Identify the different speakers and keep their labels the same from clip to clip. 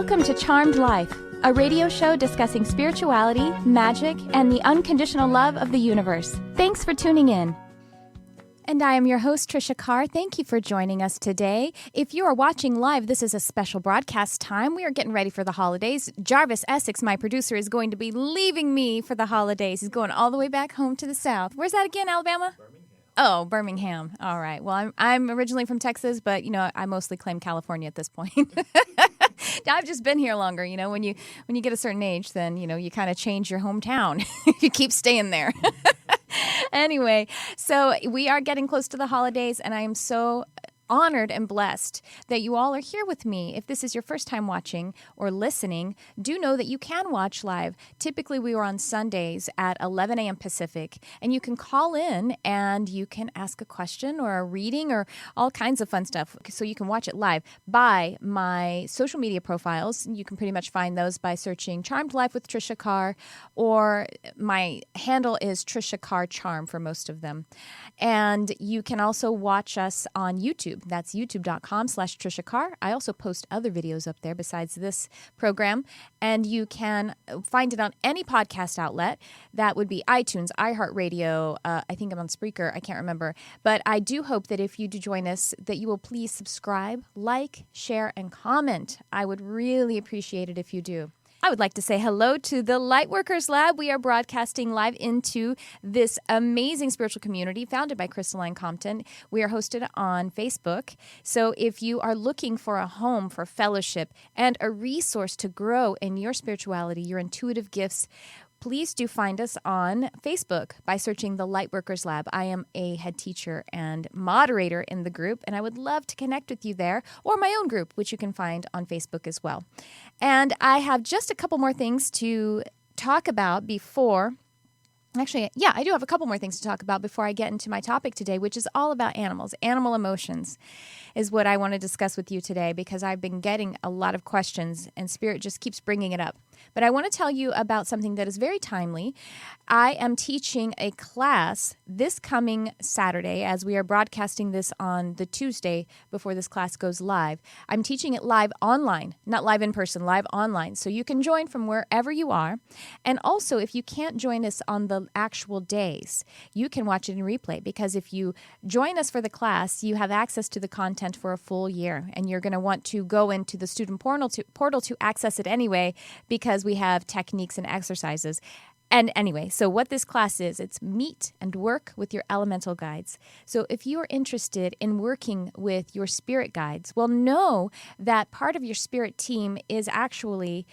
Speaker 1: Welcome to Charmed Life, a radio show discussing spirituality, magic, and the unconditional love of the universe. Thanks for tuning in. And I am your host, Tricia Carr. Thank you for joining us today. If you are watching live, this is a special broadcast time. We are getting ready for the holidays. Jarvis Essex, my producer, is going to be leaving me for the holidays. He's going all the way back home to the South. Where's that again, Alabama? Oh, Birmingham. All right. Well, I'm originally from Texas, but, I mostly claim California at this point. I've just been here longer. When you get a certain age, then, you kind of change your hometown. You keep staying there. Anyway, so we are getting close to the holidays, and I am so honored and blessed that you all are here with me. If this is your first time watching or listening, do know that you can watch live. Typically, we are on Sundays at 11 a.m. Pacific, and you can call in and you can ask a question or a reading or all kinds of fun stuff. So you can watch it live by my social media profiles. You can pretty much find those by searching Charmed Life with Tricia Carr, or my handle is Tricia Carr Charm for most of them. And you can also watch us on YouTube. That's youtube.com/Tricia Carr. I also post other videos up there besides this program. And you can find it on any podcast outlet. That would be iTunes, iHeartRadio. I think I'm on Spreaker. I can't remember. But I do hope that if you do join us, that you will please subscribe, like, share, and comment. I would really appreciate it if you do. I would like to say hello to the Lightworkers Lab. We are broadcasting live into this amazing spiritual community founded by Crystalline Compton. We are hosted on Facebook. So if you are looking for a home for fellowship and a resource to grow in your spirituality, your intuitive gifts, please do find us on Facebook by searching the Lightworkers Lab. I am a head teacher and moderator in the group, and I would love to connect with you there, or my own group, which you can find on Facebook as well. And I have just a couple more things to talk about before... Actually, yeah, I do have a couple more things to talk about before I get into my topic today, which is all about animals. Animal emotions is what I want to discuss with you today, because I've been getting a lot of questions and Spirit just keeps bringing it up. But I want to tell you about something that is very timely. I am teaching a class this coming Saturday, as we are broadcasting this on the Tuesday before this class goes live. I'm teaching it live online, not live in person, live online. So you can join from wherever you are. And also, if you can't join us on the actual days, you can watch it in replay, because if you join us for the class, you have access to the content for a full year, and you're going to want to go into the student portal to access it anyway, because we have techniques and exercises. And anyway, so what this class is, it's meet and work with your elemental guides. So if you are interested in working with your spirit guides, well, know that part of your spirit team is actually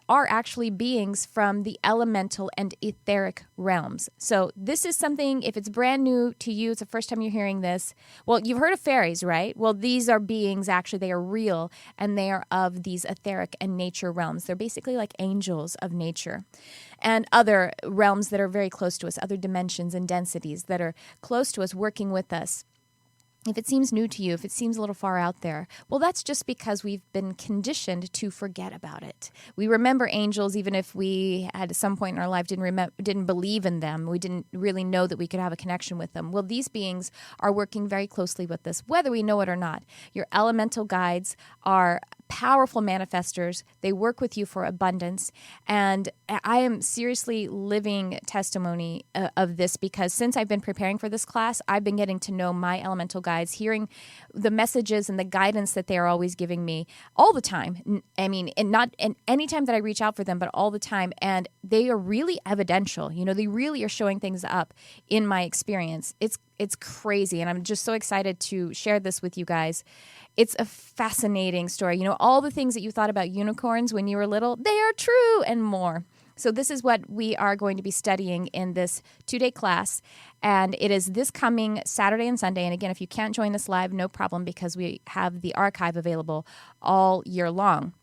Speaker 1: are actually beings from the elemental and etheric realms. So this is something, if it's brand new to you, it's the first time you're hearing this, well, you've heard of fairies, right? Well, these are beings, actually, they are real, and they are of these etheric and nature realms. They're basically like angels of nature and other realms that are very close to us, other dimensions and densities that are close to us, working with us. If it seems new to you, if it seems a little far out there, well, that's just because we've been conditioned to forget about it. We remember angels even if we at some point in our life didn't believe in them. We didn't really know that we could have a connection with them. Well, these beings are working very closely with us, whether we know it or not. Your elemental guides are powerful manifestors. They work with you for abundance. And I am seriously living testimony of this, because since I've been preparing for this class, I've been getting to know my elemental guides, hearing the messages and the guidance that they are always giving me all the time. I mean, and not in any time that I reach out for them, but all the time. And they are really evidential. They really are showing things up in my experience. It's crazy, and I'm just so excited to share this with you guys. It's a fascinating story. All the things that you thought about unicorns when you were little, they are true, and more. So this is what we are going to be studying in this 2-day class, and it is this coming Saturday and Sunday. And again, if you can't join us live, no problem, because we have the archive available all year long.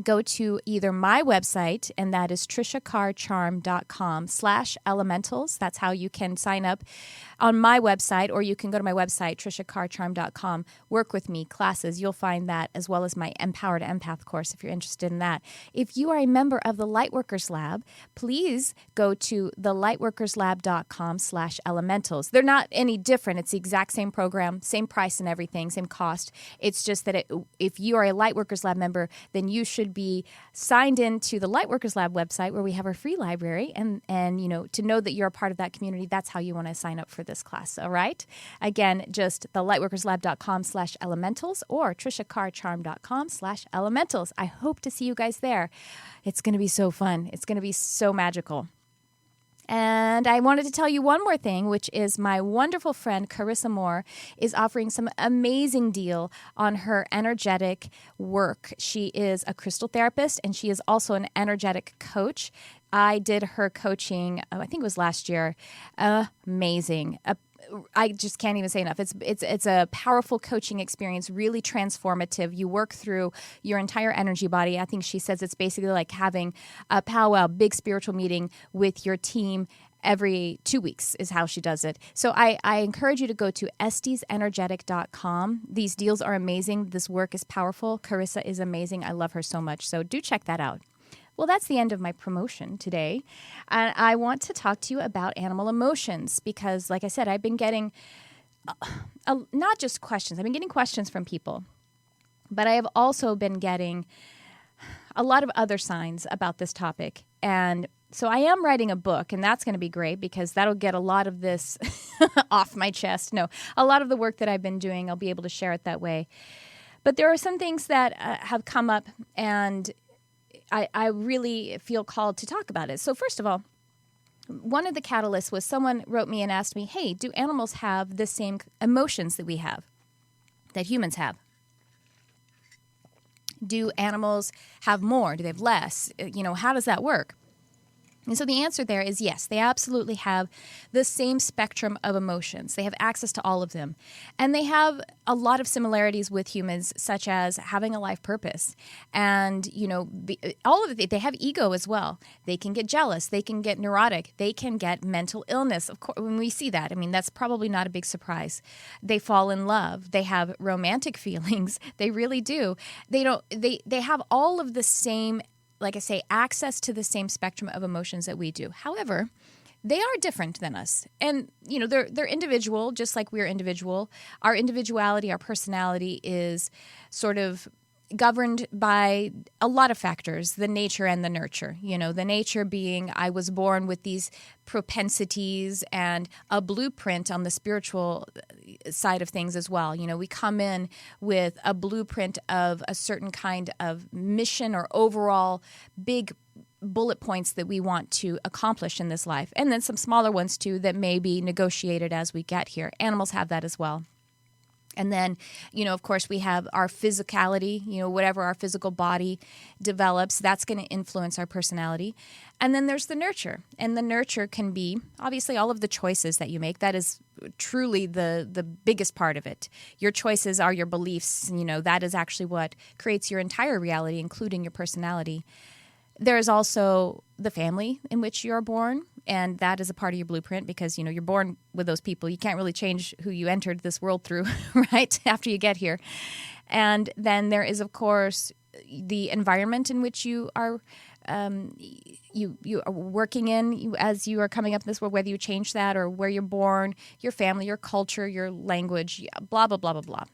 Speaker 1: go to either my website, and that is triciacarcharm.com/elementals. That's how you can sign up on my website, or you can go to my website, triciacarcharm.com, work with me, classes. You'll find that, as well as my Empowered Empath course if you're interested in that. If you are a member of the Lightworkers Lab, please go to thelightworkerslab.com/elementals. They're not any different. It's the exact same program, same price and everything, same cost. It's just that if you are a Lightworkers Lab member, then you should be signed into the Lightworkers Lab website, where we have our free library, and to know that you're a part of that community, that's how you want to sign up for this class. All right. Again, just the lightworkerslab.com/elementals or triciacarcharm.com/elementals. I hope to see you guys there. It's going to be so fun. It's going to be so magical. And I wanted to tell you one more thing, which is my wonderful friend Carissa Moore is offering some amazing deal on her energetic work. She is a crystal therapist, and she is also an energetic coach. I did her coaching, I think it was last year. Amazing. I just can't even say enough. It's a powerful coaching experience, really transformative. You work through your entire energy body. I think she says it's basically like having a powwow, big spiritual meeting with your team every 2 weeks is how she does it. So I encourage you to go to estesenergetic.com. These deals are amazing. This work is powerful. Carissa is amazing. I love her so much. So do check that out. Well, that's the end of my promotion today. And I want to talk to you about animal emotions because, like I said, I've been getting not just questions. I've been getting questions from people, but I have also been getting a lot of other signs about this topic. And so I am writing a book, and that's going to be great because that'll get a lot of this off my chest. No, a lot of the work that I've been doing, I'll be able to share it that way. But there are some things that have come up, and I really feel called to talk about it. So first of all, one of the catalysts was someone wrote me and asked me, hey, do animals have the same emotions that we have, that humans have? Do animals have more? Do they have less? How does that work? And so the answer there is yes, they absolutely have the same spectrum of emotions. They have access to all of them. And they have a lot of similarities with humans, such as having a life purpose. And, all of it, they have ego as well. They can get jealous. They can get neurotic. They can get mental illness. Of course, when we see that, that's probably not a big surprise. They fall in love. They have romantic feelings. They really do. They have all of the same, like I say, access to the same spectrum of emotions that we do. However, they are different than us. And, they're individual, just like we're individual. Our individuality, our personality is sort of governed by a lot of factors, the nature and the nurture. The nature being I was born with these propensities and a blueprint on the spiritual side of things as well. We come in with a blueprint of a certain kind of mission or overall big bullet points that we want to accomplish in this life. And then some smaller ones too that may be negotiated as we get here. Animals have that as well. And then, of course, we have our physicality, whatever our physical body develops, that's going to influence our personality. And then there's the nurture. And the nurture can be, obviously, all of the choices that you make. That is truly the biggest part of it. Your choices are your beliefs. That is actually what creates your entire reality, including your personality. There is also the family in which you are born, and that is a part of your blueprint because, you're born with those people. You can't really change who you entered this world through, right, after you get here. And then there is, of course, the environment in which you are you are working in as you are coming up in this world, whether you change that or where you're born, your family, your culture, your language, blah, blah, blah, blah, blah.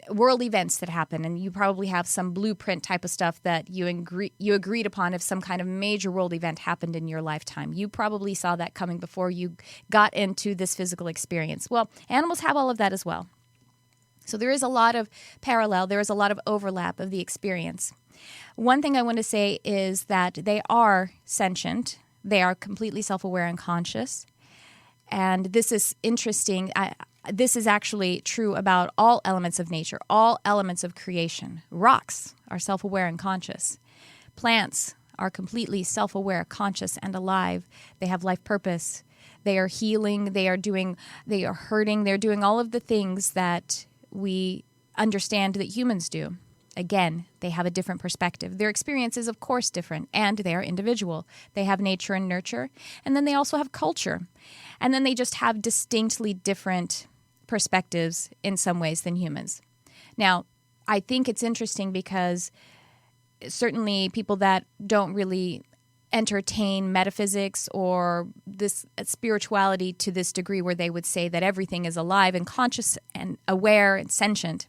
Speaker 1: World events that happen, and you probably have some blueprint type of stuff that you agreed upon if some kind of major world event happened in your lifetime. You probably saw that coming before you got into this physical experience. Well, animals have all of that as well. So there is a lot of parallel. There is a lot of overlap of the experience. One thing I want to say is that they are sentient. They are completely self-aware and conscious. And this is interesting. This is actually true about all elements of nature, all elements of creation. Rocks are self-aware and conscious. Plants are completely self-aware, conscious, and alive. They have life purpose. They are healing. They are hurting. They're doing all of the things that we understand that humans do. Again, they have a different perspective. Their experience is, of course, different, and they are individual. They have nature and nurture, and then they also have culture. And then they just have distinctly different perspectives in some ways than humans. Now, I think it's interesting because certainly people that don't really entertain metaphysics or this spirituality to this degree where they would say that everything is alive and conscious and aware and sentient.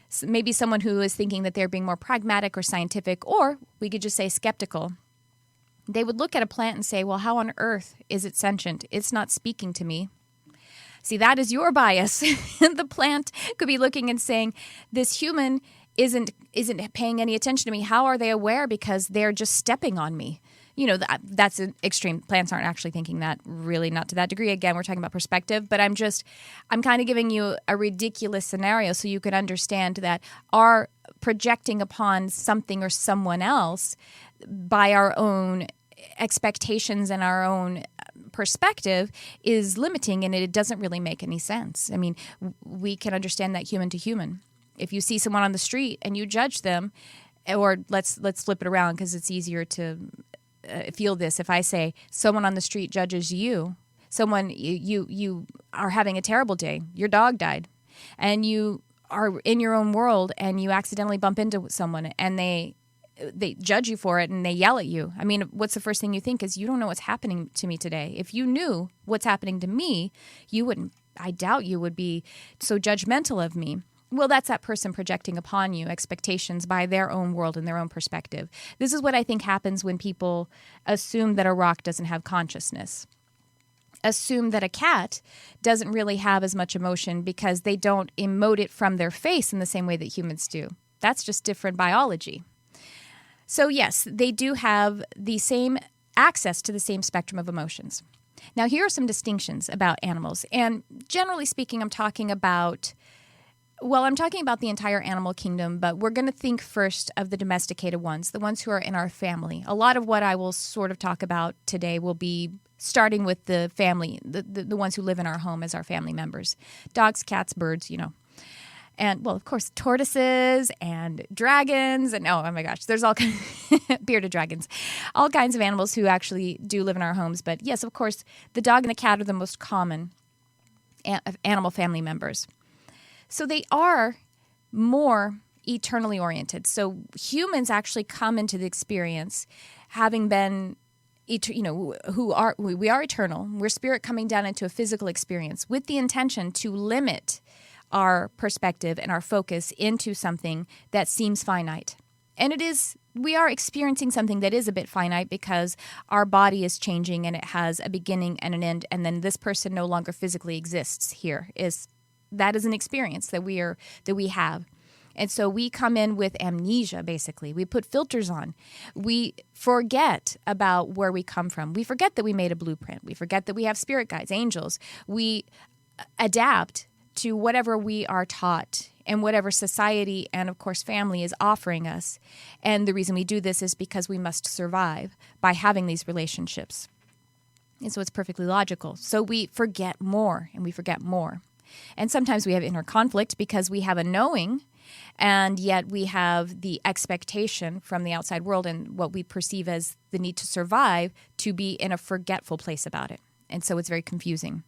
Speaker 1: So maybe someone who is thinking that they're being more pragmatic or scientific, or we could just say skeptical. They would look at a plant and say, well, how on earth is it sentient? It's not speaking to me. See, that is your bias. The plant could be looking and saying, this human isn't paying any attention to me. How are they aware? Because they're just stepping on me. You know, that's an extreme. Plants aren't actually thinking that, really, not to that degree. Again, we're talking about perspective, but I'm kind of giving you a ridiculous scenario so you can understand that our projecting upon something or someone else by our own expectations and our own perspective is limiting, and it doesn't really make any sense. I mean, we can understand that human to human. If you see someone on the street and you judge them, or let's flip it around because it's easier to feel this. If I say someone on the street judges you, someone you are having a terrible day, your dog died, and you are in your own world and you accidentally bump into someone and they judge you for it and they yell at you. I mean, what's the first thing you think is, you don't know what's happening to me today. If you knew what's happening to me, you wouldn't, I doubt you would be so judgmental of me. Well, that's that person projecting upon you expectations by their own world and their own perspective. This is what I think happens when people assume that a rock doesn't have consciousness. Assume that a cat doesn't really have as much emotion because they don't emote it from their face in the same way that humans do. That's just different biology. So yes, they do have the same access to the same spectrum of emotions. Now, here are some distinctions about animals. And generally speaking, I'm talking about the entire animal kingdom, but we're going to think first of the domesticated ones, the ones who are in our family. A lot of what I will sort of talk about today will be starting with the family, the ones who live in our home as our family members. Dogs, cats, birds, you know. And, well, of course, tortoises and dragons and, oh my gosh, there's all kinds of bearded dragons, all kinds of animals who actually do live in our homes. But yes, of course, the dog and the cat are the most common animal family members. So they are more eternally oriented. So humans actually come into the experience having been, we are eternal. We're spirit coming down into a physical experience with the intention to limit our perspective and our focus into something that seems finite. And we are experiencing something that is a bit finite because our body is changing and it has a beginning and an end, and then this person no longer physically exists here. That is an experience that we have. And so we come in with amnesia, basically. We put filters on. We forget about where we come from. We forget that we made a blueprint. We forget that we have spirit guides, angels. We adapt to whatever we are taught and whatever society and, of course, family is offering us. And the reason we do this is because we must survive by having these relationships. And so it's perfectly logical. So we forget more and we forget more. And sometimes we have inner conflict because we have a knowing, and yet we have the expectation from the outside world and what we perceive as the need to survive to be in a forgetful place about it. And so it's very confusing.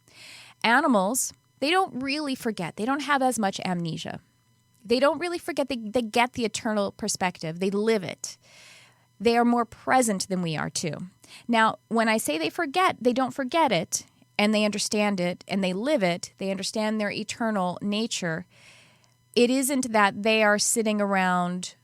Speaker 1: Animals, they don't really forget. They don't have as much amnesia. They don't really forget. They get the eternal perspective. They live it. They are more present than we are too. Now, when I say they forget, they don't forget it, and they understand it, and they live it. They understand their eternal nature. It isn't that they are sitting around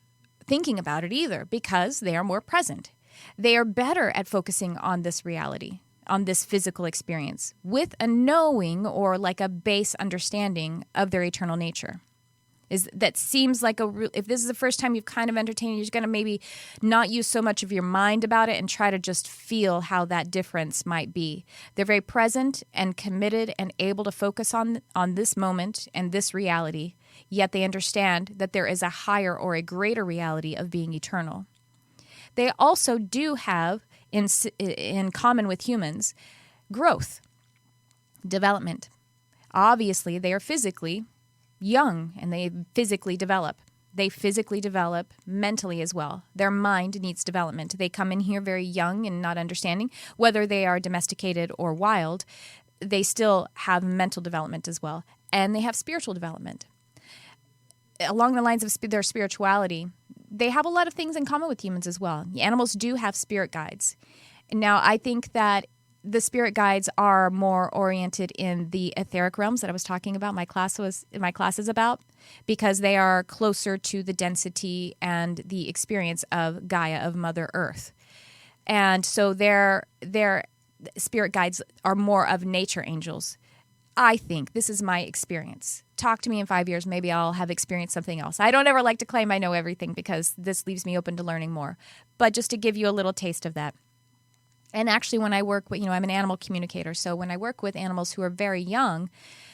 Speaker 1: thinking about it either, because they are more present. They are better at focusing on this reality, on this physical experience, with a knowing or like a base understanding of their eternal nature. That seems like if this is the first time you've kind of entertained, you're just going to maybe not use so much of your mind about it and try to just feel how that difference might be. They're very present and committed and able to focus on this moment and this reality, yet they understand that there is a higher or a greater reality of being eternal. They also do have, in common with humans, growth, development. Obviously, they are physically young and they physically develop. They physically develop mentally as well. Their mind needs development. They come in here very young and not understanding. Whether they are domesticated or wild, they still have mental development as well. And they have spiritual development. Along the lines of their spirituality, they have a lot of things in common with humans as well. Animals do have spirit guides. Now, I think that the spirit guides are more oriented in the etheric realms that I was talking about. My class is about, because they are closer to the density and the experience of Gaia, of Mother Earth. And so their spirit guides are more of nature angels. I think this is my experience. Talk to me in 5 years. Maybe I'll have experienced something else. I don't ever like to claim I know everything, because this leaves me open to learning more. But just to give you a little taste of that. And actually, when I work with, I'm an animal communicator. So when I work with animals who are very young,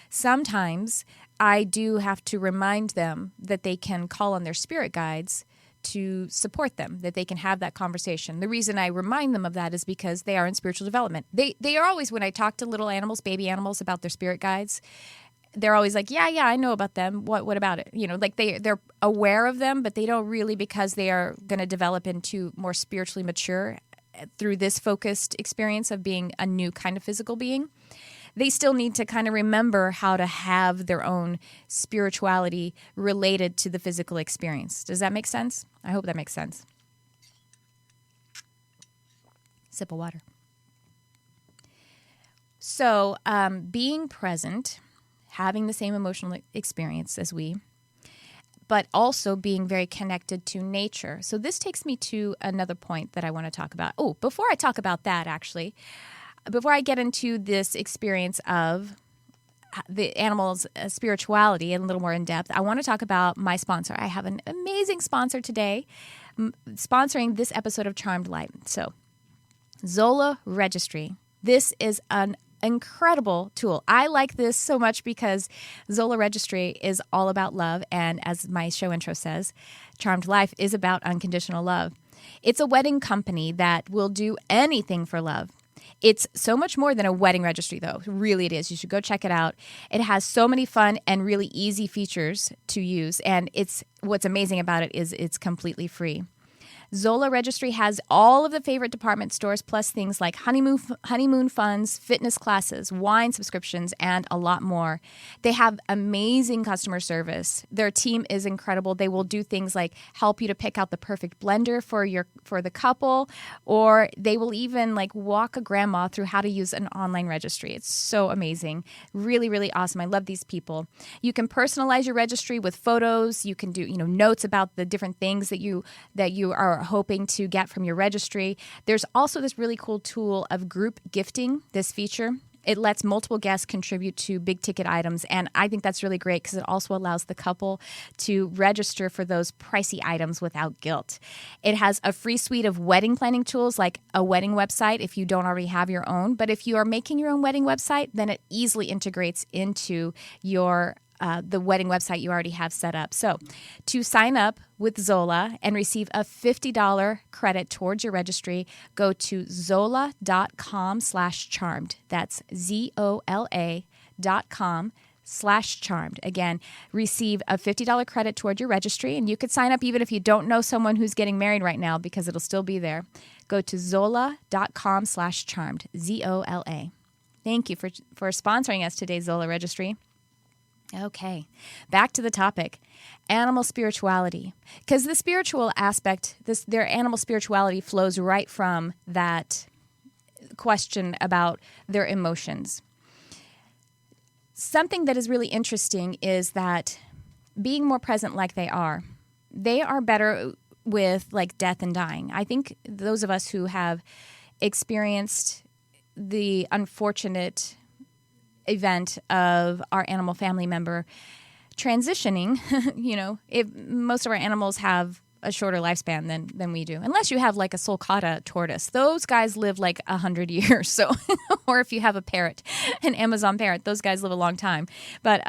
Speaker 1: sometimes I do have to remind them that they can call on their spirit guides to support them, that they can have that conversation. The reason I remind them of that is because they are in spiritual development. They are always, when I talk to little animals, baby animals, about their spirit guides, they're always like, yeah, I know about them. What about it? Like they're aware of them, but they don't really, because they are going to develop into more spiritually mature through this focused experience of being a new kind of physical being. They still need to kind of remember how to have their own spirituality related to the physical experience. Does that make sense? I hope that makes sense. Sip of water. So being present, having the same emotional experience as we, but also being very connected to nature. So this takes me to another point that I want to talk about. Oh, before I talk about that, actually, before I get into this experience of the animal's spirituality and a little more in depth, I want to talk about my sponsor. I have an amazing sponsor today sponsoring this episode of Charmed Light. So Zola Registry. This is an incredible tool. I like this so much because Zola Registry is all about love, and as my show intro says, Charmed Life is about unconditional love. It's a wedding company that will do anything for love. It's so much more than a wedding registry, though. Really, it is. You should go check it out. It has so many fun and really easy features to use, and what's amazing about it is it's completely free. Zola Registry has all of the favorite department stores, plus things like honeymoon funds, fitness classes, wine subscriptions, and a lot more. They have amazing customer service. Their team is incredible. They will do things like help you to pick out the perfect blender for the couple, or they will even walk a grandma through how to use an online registry. It's so amazing. Really, really awesome. I love these people. You can personalize your registry with photos. You can do notes about the different things that you are hoping to get from your registry. There's also this really cool tool of group gifting, this feature. It lets multiple guests contribute to big ticket items, and I think that's really great because it also allows the couple to register for those pricey items without guilt. It has a free suite of wedding planning tools, like a wedding website if you don't already have your own, but if you are making your own wedding website, then it easily integrates into your the wedding website you already have set up. So to sign up with Zola and receive a $50 credit towards your registry, go to zola.com/charmed. That's ZOLA.com/charmed. Again, receive a $50 credit toward your registry, and you could sign up even if you don't know someone who's getting married right now because it'll still be there. Go to zola.com/charmed, ZOLA. Thank you for sponsoring us today, Zola Registry. Okay, back to the topic, animal spirituality. Because the spiritual aspect, their animal spirituality flows right from that question about their emotions. Something that is really interesting is that being more present like they are better with death and dying. I think those of us who have experienced the unfortunate event of our animal family member transitioning, if most of our animals have a shorter lifespan than we do, unless you have a sulcata tortoise. Those guys live 100 years. So, or if you have a parrot, an Amazon parrot, those guys live a long time. But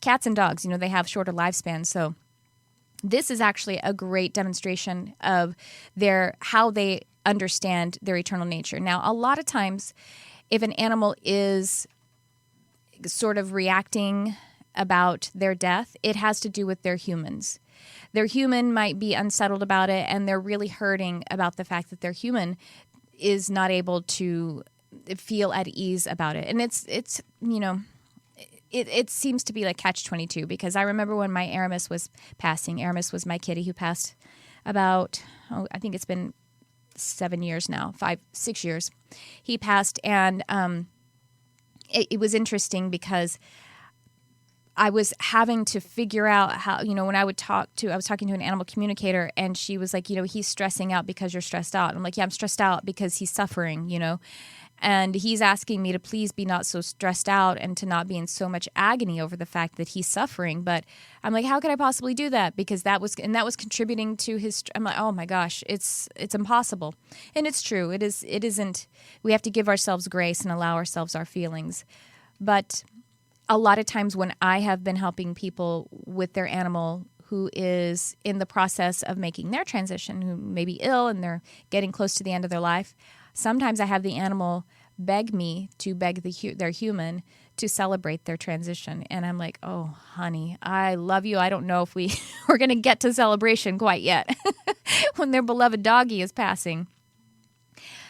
Speaker 1: cats and dogs, they have shorter lifespans. So this is actually a great demonstration of how they understand their eternal nature. Now, a lot of times, if an animal is sort of reacting about their death, it has to do with their humans. their human might be unsettled about it, and they're really hurting about the fact that their human is not able to feel at ease about it. And it's it seems to be like catch-22, because I remember when my Aramis was passing. Aramis was my kitty who passed about, I think it's been 7 years now, 6 years. He passed, and it was interesting because I was having to figure out how, when I was talking to an animal communicator, and she was like, he's stressing out because you're stressed out. I'm like, yeah, I'm stressed out because he's suffering, and he's asking me to please be not so stressed out and to not be in so much agony over the fact that he's suffering. But I'm like, how could I possibly do that? Because that was contributing to his. I'm like, oh my gosh, it's impossible. And it's true. It isn't. We have to give ourselves grace and allow ourselves our feelings. But a lot of times when I have been helping people with their animal who is in the process of making their transition, who may be ill and they're getting close to the end of their life, sometimes I have the animal beg me to beg their human to celebrate their transition. And I'm like, oh, honey, I love you. I don't know if we're going to get to celebration quite yet when their beloved doggie is passing.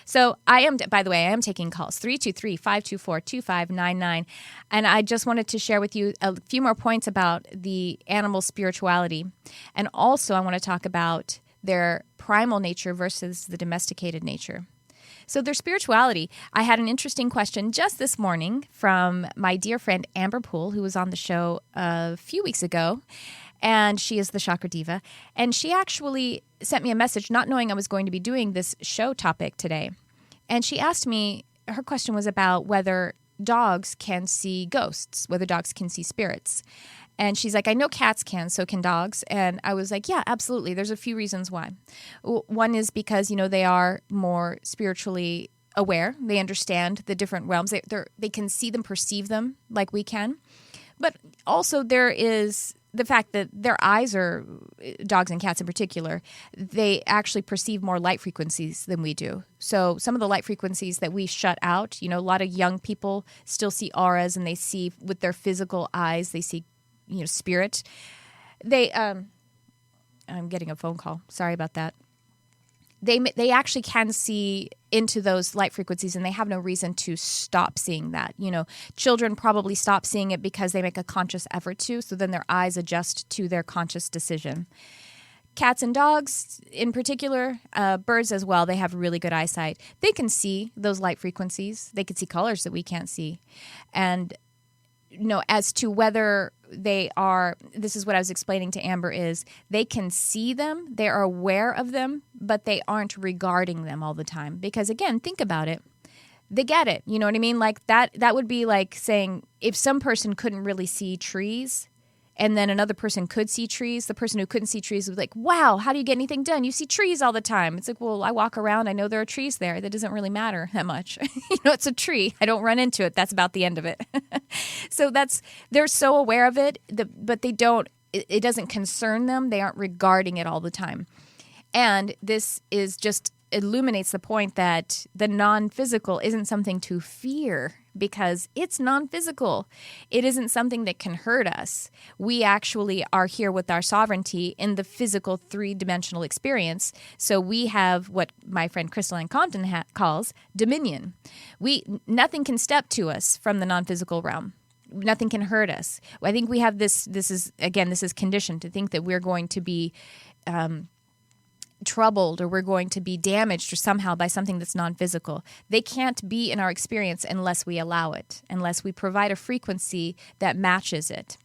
Speaker 1: So by the way, I am taking calls, 323-524-2599. And I just wanted to share with you a few more points about the animal spirituality. And also I want to talk about their primal nature versus the domesticated nature. So their spirituality, I had an interesting question just this morning from my dear friend Amber Poole, who was on the show a few weeks ago, and she is the Chakra Diva. And she actually sent me a message not knowing I was going to be doing this show topic today. And she asked me, her question was about whether dogs can see ghosts, whether dogs can see spirits. And she's like, I know cats can, so can dogs. And I was like, yeah, absolutely. There's a few reasons why. One is because, they are more spiritually aware. They understand the different realms. They can see them, perceive them like we can. But also there is the fact that their eyes are, dogs and cats in particular, they actually perceive more light frequencies than we do. So some of the light frequencies that we shut out, a lot of young people still see auras, and they see with their physical eyes, they see spirit. I'm getting a phone call. Sorry about that. They actually can see into those light frequencies, and they have no reason to stop seeing that. Children probably stop seeing it because they make a conscious effort to, so then their eyes adjust to their conscious decision. Cats and dogs in particular, birds as well, they have really good eyesight. They can see those light frequencies. They can see colors that we can't see. And as to whether they are, this is what I was explaining to Amber, is they can see them, they are aware of them, but they aren't regarding them all the time. Because again, think about it. They get it. You know what I mean? Like that would be like saying if some person couldn't really see trees and then another person could see trees, the person who couldn't see trees was like, wow, how do you get anything done? You see trees all the time. It's like, well, I walk around. I know there are trees there. That doesn't really matter that much. It's a tree. I don't run into it. That's about the end of it. So they're so aware of it, but they don't, it doesn't concern them. They aren't regarding it all the time. And this is just illuminates the point that the non-physical isn't something to fear because it's non-physical. It isn't something that can hurt us. We actually are here with our sovereignty in the physical three-dimensional experience. So we have what my friend Crystalline Compton calls dominion. Nothing can step to us from the non-physical realm. Nothing can hurt us. I think we have this is conditioned to think that we're going to be troubled or we're going to be damaged or somehow by something that's non-physical. They can't be in our experience unless we allow it, unless we provide a frequency that matches it.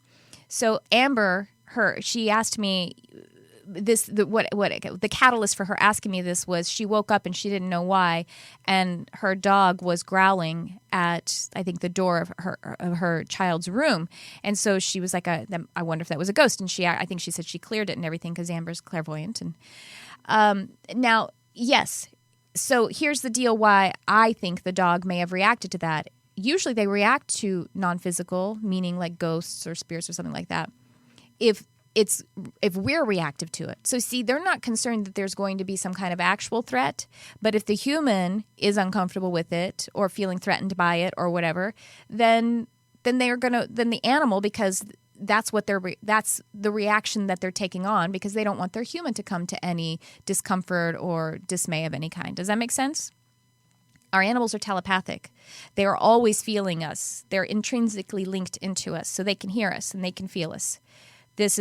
Speaker 1: So Amber, she asked me this, the catalyst for her asking me this was she woke up and she didn't know why, and her dog was growling at, I think, the door of her child's room. And so she was like, I wonder if that was a ghost. And I think she said she cleared it and everything because Amber's clairvoyant. And now, yes. So here's the deal why I think the dog may have reacted to that. Usually they react to non-physical, meaning like ghosts or spirits or something like that, if we're reactive to it. So see, they're not concerned that there's going to be some kind of actual threat, but if the human is uncomfortable with it or feeling threatened by it or whatever, then the animal, because that's the reaction that they're taking on, because they don't want their human to come to any discomfort or dismay of any kind. Does that make sense? Our animals are telepathic. They are always feeling us. They're intrinsically linked into us, so they can hear us and they can feel us. This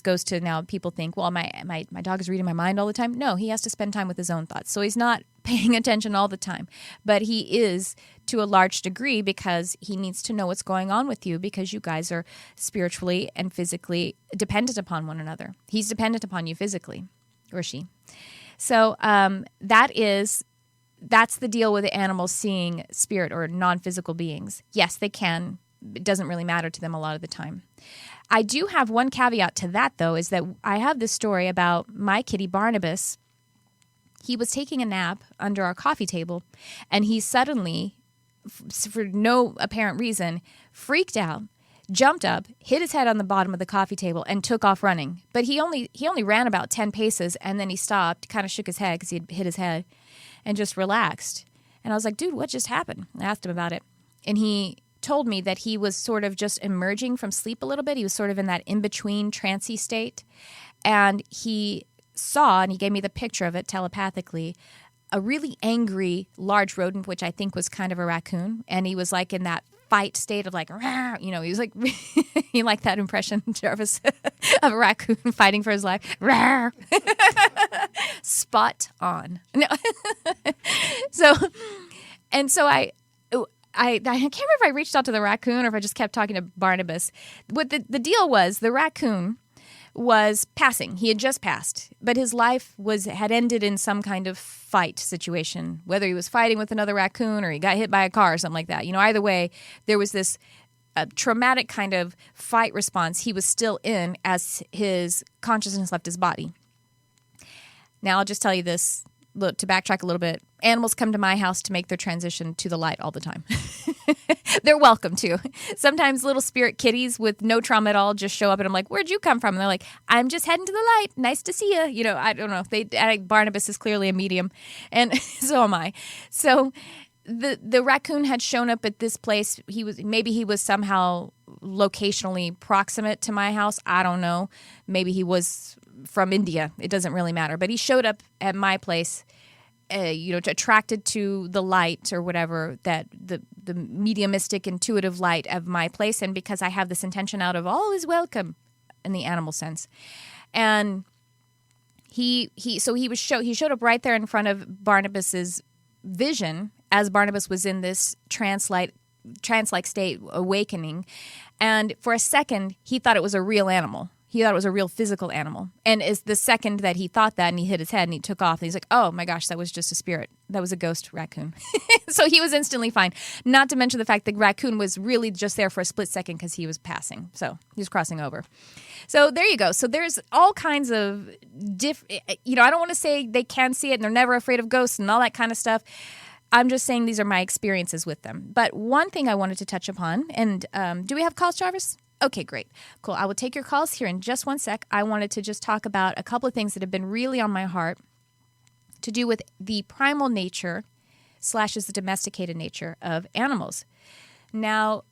Speaker 1: goes to, now people think, well, my dog is reading my mind all the time. No, he has to spend time with his own thoughts. So he's not paying attention all the time. But he is to a large degree, because he needs to know what's going on with you, because you guys are spiritually and physically dependent upon one another. He's dependent upon you physically, or she. So that's the deal with the animals seeing spirit or non-physical beings. Yes, they can. It doesn't really matter to them a lot of the time. I do have one caveat to that, though, is that I have this story about my kitty Barnabas. He was taking a nap under our coffee table, and he suddenly, for no apparent reason, freaked out, jumped up, hit his head on the bottom of the coffee table, and took off running. But he only ran about 10 paces, and then he stopped, kind of shook his head because he had hit his head, and just relaxed. And I was like, dude, what just happened? I asked him about it. And he told me that he was sort of just emerging from sleep a little bit. He was sort of in that in-between trancey state. And he saw, and he gave me the picture of it telepathically, a really angry large rodent, which I think was kind of a raccoon. And he was like in that fight state of like, rah, he was like, you like that impression, Jarvis, of a raccoon fighting for his life? Rah. Spot on. No. So I can't remember if I reached out to the raccoon or if I just kept talking to Barnabas. What the deal was, the raccoon was passing. He had just passed, but his life had ended in some kind of fight situation, whether he was fighting with another raccoon or he got hit by a car or something like that. Either way, there was this traumatic kind of fight response he was still in as his consciousness left his body. Now, I'll just tell you this. Look, to backtrack a little bit, animals come to my house to make their transition to the light all the time. They're welcome to. Sometimes little spirit kitties with no trauma at all just show up, and I'm like, where'd you come from? And they're like, I'm just heading to the light. Nice to see you. I don't know. Barnabas is clearly a medium, and so am I. So the raccoon had shown up at this place. He was somehow locationally proximate to my house. I don't know. Maybe he was from India. It doesn't really matter. But he showed up at my place, attracted to the light or whatever, that the mediumistic, intuitive light of my place. And because I have this intention out of all is welcome in the animal sense. And he showed up right there in front of Barnabas's vision as Barnabas was in this trance-like state, awakening. And for a second, he thought it was a real animal. He thought it was a real physical animal. And it's the second that he thought that, and he hit his head and he took off, and he's like, oh my gosh, that was just a spirit. That was a ghost raccoon. So he was instantly fine. Not to mention the fact that raccoon was really just there for a split second because he was passing. So he was crossing over. So there you go. So there's all kinds of I don't want to say they can see it and they're never afraid of ghosts and all that kind of stuff. I'm just saying these are my experiences with them. But one thing I wanted to touch upon, and do we have calls, Jarvis? Okay, great. Cool. I will take your calls here in just one sec. I wanted to just talk about a couple of things that have been really on my heart to do with the primal nature / the domesticated nature of animals. Now,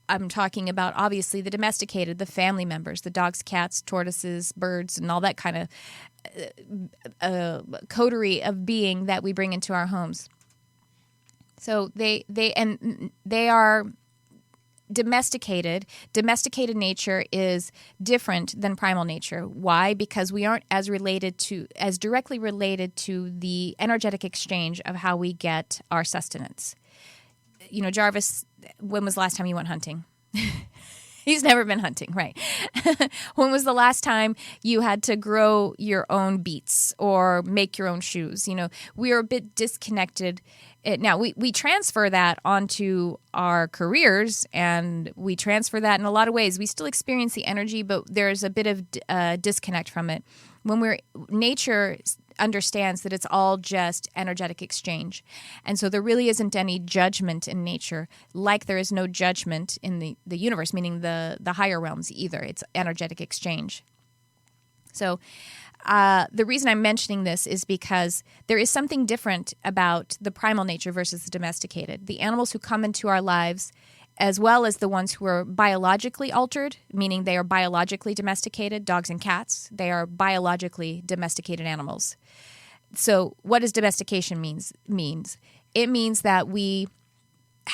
Speaker 1: I'm talking about, obviously, the domesticated, the family members, the dogs, cats, tortoises, birds, and all that kind of coterie of being that we bring into our homes. So they are domesticated. Domesticated nature is different than primal nature. Why? Because we aren't as directly related to the energetic exchange of how we get our sustenance. Jarvis, when was the last time you went hunting? He's never been hunting, right? When was the last time you had to grow your own beets or make your own shoes? We are a bit disconnected. Now, we transfer that onto our careers, and we transfer that in a lot of ways. We still experience the energy, but there's a bit of disconnect from it. Nature understands that it's all just energetic exchange. And so there really isn't any judgment in nature, like there is no judgment in the universe, meaning the higher realms either. It's energetic exchange. So the reason I'm mentioning this is because there is something different about the primal nature versus the domesticated. The animals who come into our lives as well as the ones who are biologically altered, meaning they are biologically domesticated, dogs and cats. They are biologically domesticated animals. So what does domestication means? It means that we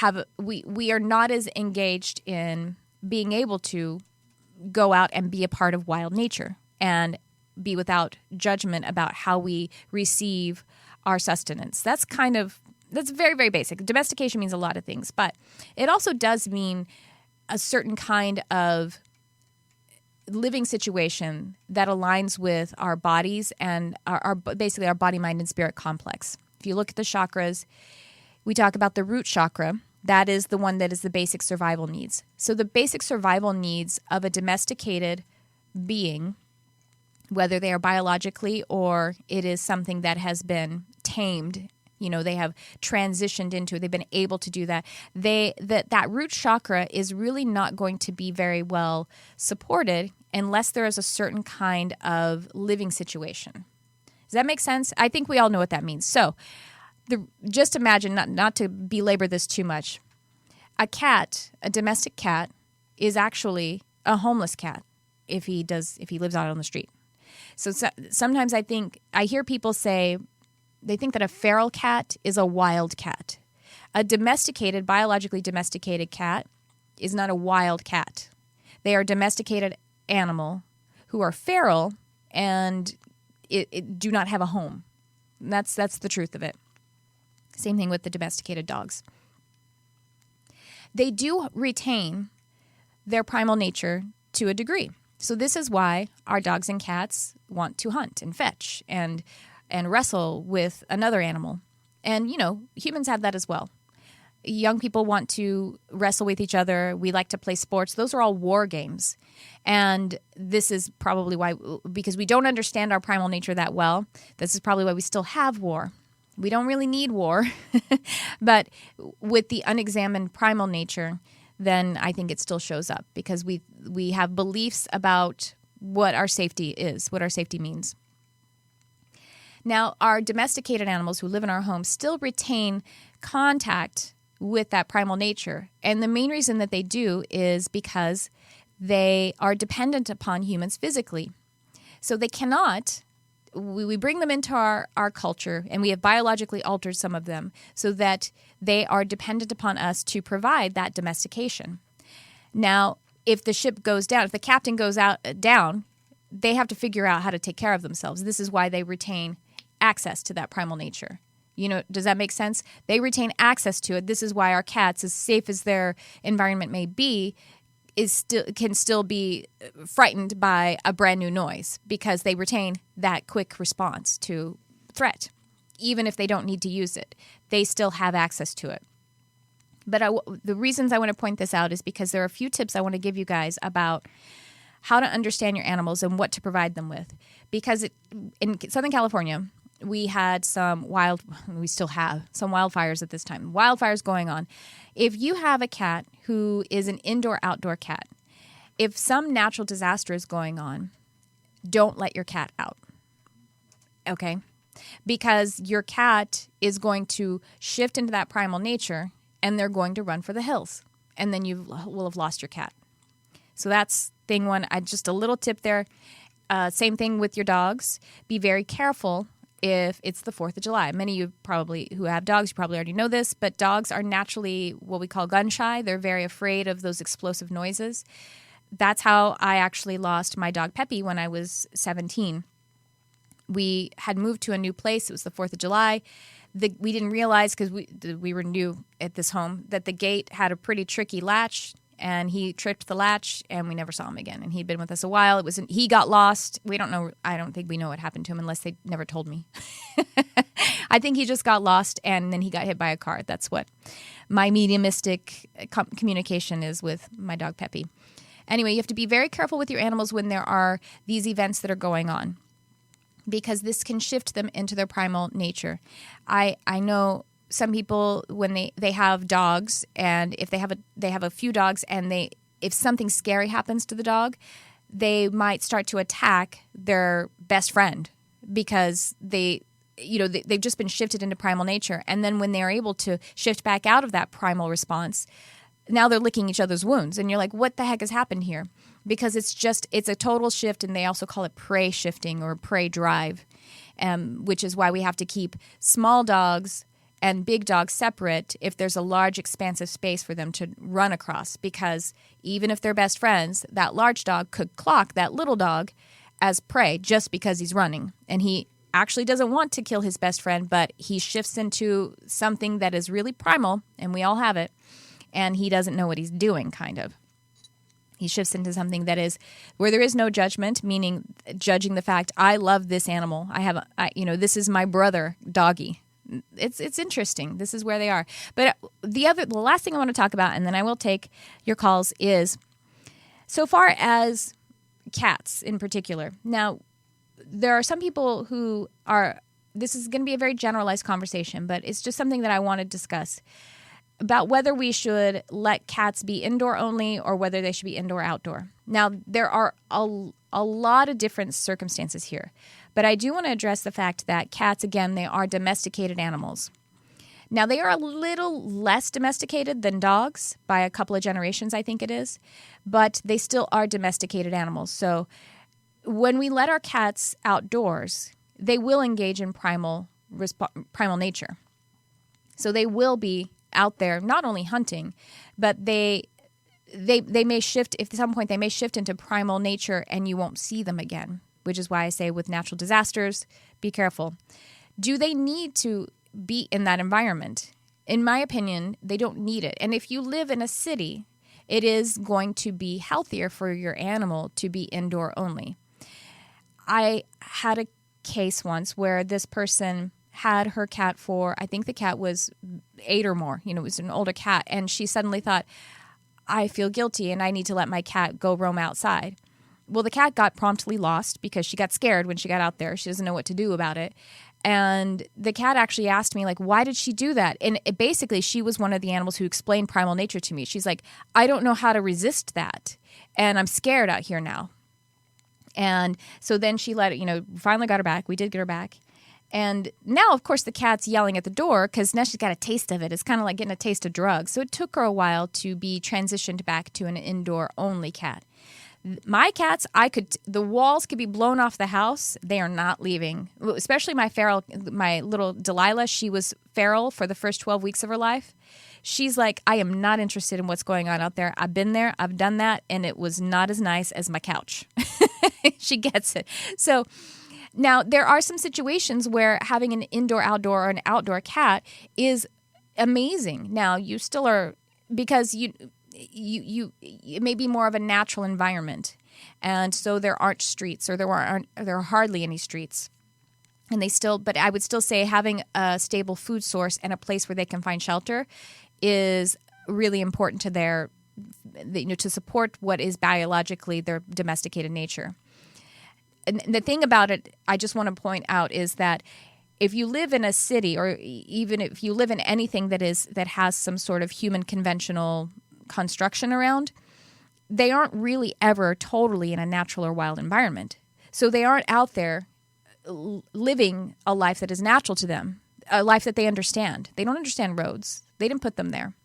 Speaker 1: are not as engaged in being able to go out and be a part of wild nature and be without judgment about how we receive our sustenance. That's very, very basic. Domestication means a lot of things, but it also does mean a certain kind of living situation that aligns with our bodies and basically our body, mind, and spirit complex. If you look at the chakras, we talk about the root chakra. That is the one that is the basic survival needs. So the basic survival needs of a domesticated being, whether they are biologically or it is something that has been tamed, they have transitioned into it, they've been able to do that, that root chakra is really not going to be very well supported unless there is a certain kind of living situation. Does that make sense? I think we all know what that means. So just imagine, not to belabor this too much, a domestic cat, is actually a homeless cat if he lives out on the street. So sometimes I hear people say they think that a feral cat is a wild cat. A biologically domesticated cat is not a wild cat. They are a domesticated animal who are feral and do not have a home. That's the truth of it. Same thing with the domesticated dogs. They do retain their primal nature to a degree. So this is why our dogs and cats want to hunt and fetch and wrestle with another animal. And, humans have that as well. Young people want to wrestle with each other. We like to play sports. Those are all war games. And this is probably why, because we don't understand our primal nature that well, this is probably why we still have war. We don't really need war. But with the unexamined primal nature, then I think it still shows up because we have beliefs about what our safety is, what our safety means. Now, our domesticated animals who live in our homes still retain contact with that primal nature. And the main reason that they do is because they are dependent upon humans physically. So they cannot, we bring them into our culture, and we have biologically altered some of them so that they are dependent upon us to provide that domestication. Now, if the ship goes down, if the captain goes down, they have to figure out how to take care of themselves. This is why they retain access to that primal nature. Does that make sense? They retain access to it. This is why our cats, as safe as their environment may be, can still be frightened by a brand new noise because they retain that quick response to threat. Even if they don't need to use it, they still have access to it. But the reasons I want to point this out is because there are a few tips I want to give you guys about how to understand your animals and what to provide them with. Because in Southern California, we had we still have some wildfires at this time. Wildfires going on. If you have a cat who is an indoor-outdoor cat, if some natural disaster is going on, don't let your cat out. Okay? Because your cat is going to shift into that primal nature and they're going to run for the hills. And then you will have lost your cat. So that's thing one. Just a little tip there. Same thing with your dogs. Be very careful if it's the 4th of July. Many of you probably who have dogs, you probably already know this, but dogs are naturally what we call gun shy. They're very afraid of those explosive noises. That's how I actually lost my dog Peppy when I was 17. We had moved to a new place. It was the 4th of July. We didn't realize, because we were new at this home, that the gate had a pretty tricky latch, and he tripped the latch, and we never saw him again. And he'd been with us a while. He got lost. We don't know. I don't think we know what happened to him unless they never told me. I think he just got lost, and then he got hit by a car. That's what my mediumistic communication is with my dog Peppy. Anyway, you have to be very careful with your animals when there are these events that are going on, because this can shift them into their primal nature. I know some people, when they have dogs, and if they have a few dogs, and if something scary happens to the dog, they might start to attack their best friend because they've just been shifted into primal nature. And then when they're able to shift back out of that primal response, now they're licking each other's wounds. And you're like, what the heck has happened here? Because it's a total shift, and they also call it prey shifting or prey drive, which is why we have to keep small dogs and big dogs separate if there's a large expansive space for them to run across. Because even if they're best friends, that large dog could clock that little dog as prey just because he's running. And he actually doesn't want to kill his best friend, but he shifts into something that is really primal, and we all have it, and he doesn't know what he's doing, kind of. He shifts into something that is where there is no judgment, meaning judging the fact, I love this animal. This is my brother, doggy. It's interesting. This is where they are. But the last thing I want to talk about, and then I will take your calls, is so far as cats in particular. Now, there are some people who are, this is going to be a very generalized conversation, but it's just something that I want to discuss about whether we should let cats be indoor only or whether they should be indoor-outdoor. Now, there are a lot of different circumstances here, but I do want to address the fact that cats, again, they are domesticated animals. Now, they are a little less domesticated than dogs by a couple of generations, I think it is, but they still are domesticated animals. So when we let our cats outdoors, they will engage in primal nature. So they will be out there not only hunting, but they may shift, if at some point they may shift into primal nature and you won't see them again, which is why I say with natural disasters, be careful. Do they need to be in that environment? In my opinion, they don't need it. And if you live in a city, it is going to be healthier for your animal to be indoor only. I had a case once where this person had her cat for, I think the cat was 8 or more, it was an older cat, and she suddenly thought, I feel guilty and I need to let my cat go roam outside. Well, the cat got promptly lost because she got scared when she got out there. She doesn't know what to do about it. And the cat actually asked me, why did she do that? And basically, she was one of the animals who explained primal nature to me. She's like, I don't know how to resist that, and I'm scared out here now. And so then she let it, finally got her back. We did get her back. And now, of course, the cat's yelling at the door because now she's got a taste of it. It's kind of like getting a taste of drugs. So it took her a while to be transitioned back to an indoor-only cat. My cats, the walls could be blown off the house. They are not leaving. Especially my little Delilah. She was feral for the first 12 weeks of her life. She's like, I am not interested in what's going on out there. I've been there. I've done that. And it was not as nice as my couch. She gets it. So now there are some situations where having an indoor-outdoor or an outdoor cat is amazing. Now you still are, because it may be more of a natural environment, and so there aren't streets, or there are hardly any streets, and but I would still say having a stable food source and a place where they can find shelter is really important to to support what is biologically their domesticated nature. And the thing about it, I just want to point out, is that if you live in a city, or even if you live in anything that has some sort of human conventional construction around, they aren't really ever totally in a natural or wild environment. So they aren't out there living a life that is natural to them, a life that they understand. They don't understand roads. They didn't put them there.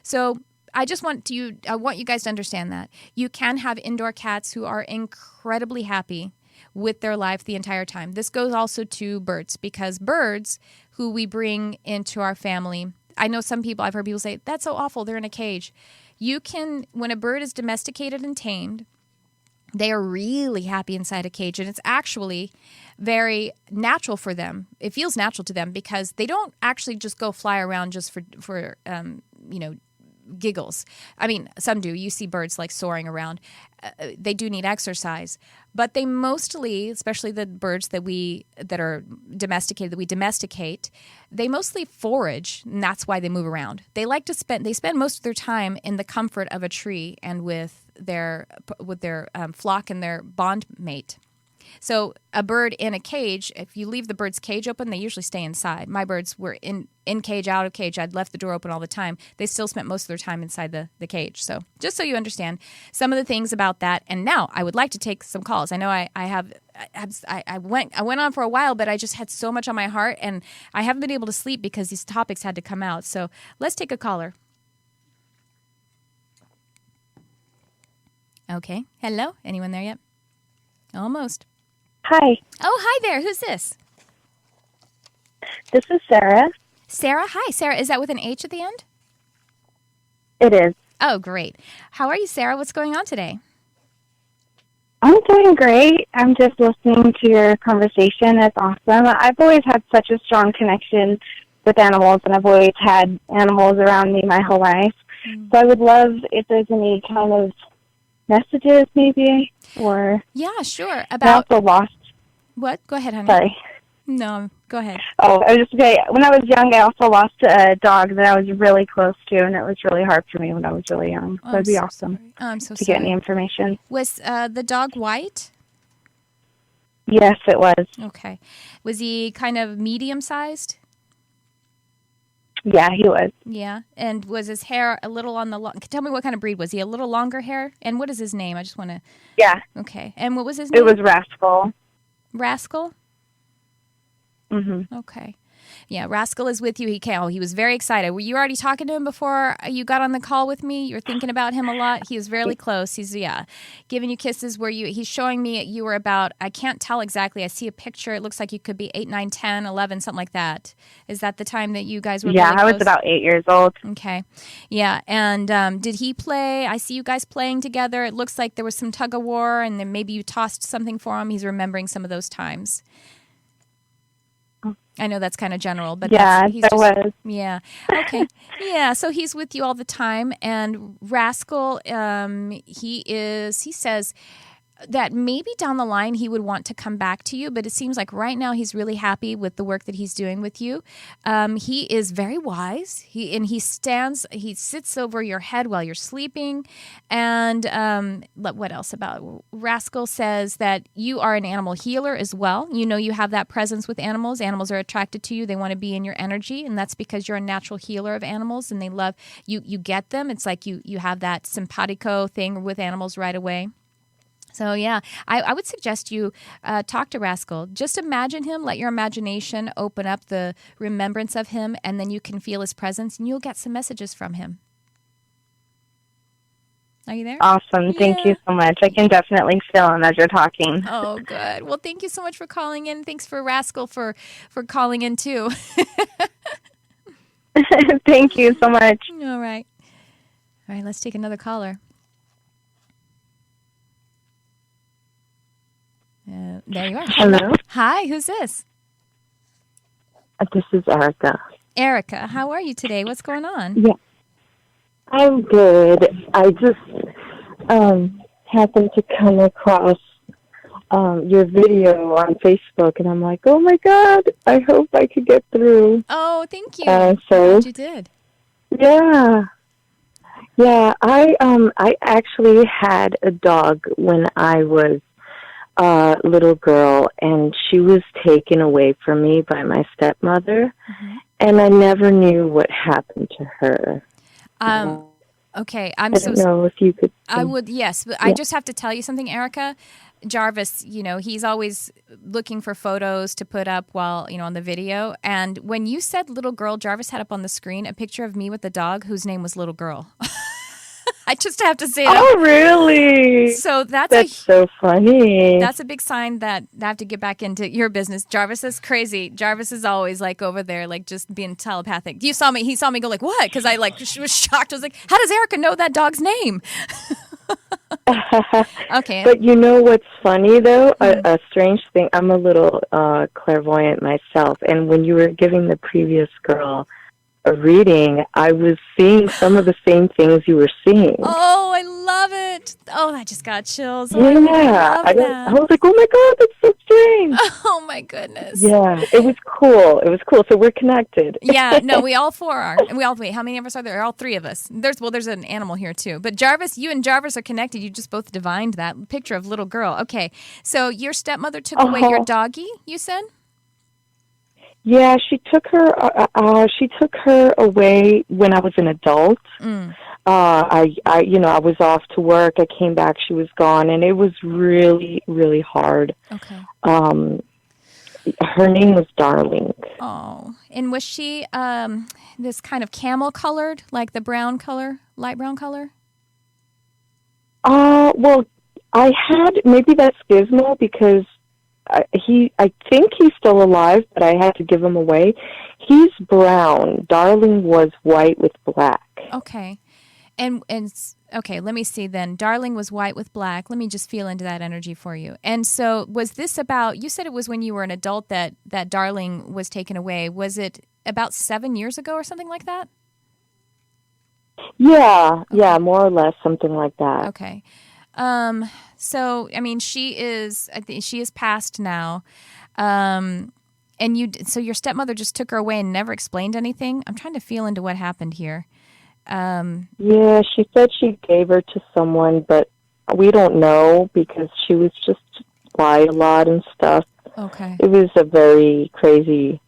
Speaker 1: So I want you guys to understand that. You can have indoor cats who are incredibly happy with their life the entire time. This goes also to birds, because birds who we bring into our family, I know I've heard people say, that's so awful, they're in a cage. When a bird is domesticated and tamed, they are really happy inside a cage, and it's actually very natural for them. It feels natural to them because they don't actually just go fly around just for giggles. I mean, some do. You see birds soaring around. They do need exercise, but they mostly, especially the birds that we domesticate, they mostly forage, and that's why they move around. They spend most of their time in the comfort of a tree and with their flock and their bond mate. So a bird in a cage, if you leave the bird's cage open, they usually stay inside. My birds were in cage, out of cage. I'd left the door open all the time. They still spent most of their time inside the cage. So just so you understand some of the things about that. And now I would like to take some calls. I know I went on for a while, but I just had so much on my heart, and I haven't been able to sleep because these topics had to come out. So let's take a caller. Okay. Hello? Anyone there yet? Almost.
Speaker 2: Hi.
Speaker 1: Oh, hi there. Who's this?
Speaker 2: This is Sarah.
Speaker 1: Sarah? Hi, Sarah. Is that with an H at the end?
Speaker 2: It is.
Speaker 1: Oh, great. How are you, Sarah? What's going on today?
Speaker 2: I'm doing great. I'm just listening to your conversation. It's awesome. I've always had such a strong connection with animals, and I've always had animals around me my whole life. So I would love if there's any kind of messages, maybe, or...
Speaker 1: Yeah, sure.
Speaker 2: I also lost...
Speaker 1: What? Go ahead, honey.
Speaker 2: Sorry.
Speaker 1: No, go ahead.
Speaker 2: Oh, I was just going to say, when I was young, I also lost a dog that I was really close to, and it was really hard for me when I was really young. So it'd be awesome to get any information.
Speaker 1: Was the dog white?
Speaker 2: Yes, it was.
Speaker 1: Okay. Was he kind of medium-sized?
Speaker 2: Yeah, he was.
Speaker 1: Yeah. And was his hair a little on the long... Tell me what kind of breed was he? A little longer hair? And what is his name? I just want to...
Speaker 2: Yeah.
Speaker 1: Okay. And what was his name?
Speaker 2: It was Rascal.
Speaker 1: Rascal?
Speaker 2: Mm-hmm.
Speaker 1: Okay. Yeah, Rascal is with you. He was very excited. Were you already talking to him before you got on the call with me? You were thinking about him a lot. He was really close. He's giving you kisses. He's showing me you were about, I can't tell exactly. I see a picture. It looks like you could be 8, 9, 10, 11, something like that. Is that the time that you guys were?
Speaker 2: Yeah,
Speaker 1: really close?
Speaker 2: I was about 8 years old.
Speaker 1: Okay. Yeah, and did he play? I see you guys playing together. It looks like there was some tug of war, and then maybe you tossed something for him. He's remembering some of those times. I know that's kind of general, but
Speaker 2: yeah, that was.
Speaker 1: Yeah. Okay. Yeah. So he's with you all the time, and Rascal, he says that maybe down the line he would want to come back to you, but it seems like right now he's really happy with the work that he's doing with you. He is very wise. He sits over your head while you're sleeping. And what else about Rascal says that you are an animal healer as well. You know, you have that presence with animals. Animals are attracted to you. They want to be in your energy, and that's because you're a natural healer of animals, and they love you. You get them. It's like you have that simpatico thing with animals right away. So, yeah, I would suggest you talk to Rascal. Just imagine him. Let your imagination open up the remembrance of him, and then you can feel his presence, and you'll get some messages from him. Are you there?
Speaker 2: Awesome. Thank you so much. I can definitely feel him as you're talking.
Speaker 1: Oh, good. Well, thank you so much for calling in. Thanks for Rascal for calling in, too.
Speaker 2: Thank you so much.
Speaker 1: All right. All right, let's take another caller. There you are.
Speaker 3: Hello.
Speaker 1: Hi, who's this?
Speaker 3: This is Erica.
Speaker 1: Erica, how are you today? What's going on?
Speaker 3: Yeah, I'm good. I just happened to come across your video on Facebook, and I'm like, oh my God, I hope I could get through.
Speaker 1: Oh, thank you.
Speaker 3: So
Speaker 1: you did.
Speaker 3: Yeah. I actually had a dog when I was little girl, and she was taken away from me by my stepmother, and I never knew what happened to her.
Speaker 1: Okay,
Speaker 3: I don't know if you could.
Speaker 1: I would, yes, but I just have to tell you something, Erica. Jarvis, he's always looking for photos to put up while, on the video. And when you said little girl, Jarvis had up on the screen a picture of me with the dog whose name was Little Girl. I just have to say that.
Speaker 3: Oh, really?
Speaker 1: So
Speaker 3: that's so funny.
Speaker 1: That's a big sign that I have to get back into your business. Jarvis is crazy. Jarvis is always like over there, like just being telepathic. He saw me go like, what? Because I was shocked. I was like, how does Erica know that dog's name? Okay.
Speaker 3: But you know what's funny, though? A strange thing. I'm a little clairvoyant myself. And when you were giving the previous girl a reading, I was seeing some of the same things you were seeing.
Speaker 1: Oh, I love it. Oh, I just got chills. Oh,
Speaker 3: yeah. I was like, oh my God, that's so strange.
Speaker 1: Oh my goodness.
Speaker 3: Yeah, it was cool. So we're connected.
Speaker 1: Yeah, no, we all four are. Wait, how many of us are there? All three of us. There's an animal here too. But Jarvis, you and Jarvis are connected. You just both divined that picture of little girl. Okay, so your stepmother took away your doggie, you said?
Speaker 3: Yeah, she took her away when I was an adult. I was off to work. I came back. She was gone, and it was really, really hard.
Speaker 1: Okay.
Speaker 3: Her name was Darling.
Speaker 1: Oh, and was she this kind of camel colored, like the brown color, light brown color?
Speaker 3: Well, maybe that's Gizmo because I think he's still alive, but I had to give him away. He's brown. Darling was white with black.
Speaker 1: Okay. And okay, let me see then. Darling was white with black. Let me just feel into that energy for you. And so was this about, you said it was when you were an adult that Darling was taken away. Was it about 7 years ago or something like that?
Speaker 3: Yeah, okay. Yeah, more or less something like that.
Speaker 1: Okay. So, I mean, I think she is passed now. So your stepmother just took her away and never explained anything? I'm trying to feel into what happened here.
Speaker 3: Yeah, she said she gave her to someone, but we don't know because she was just lie a lot and stuff.
Speaker 1: Okay.
Speaker 3: It was a very crazy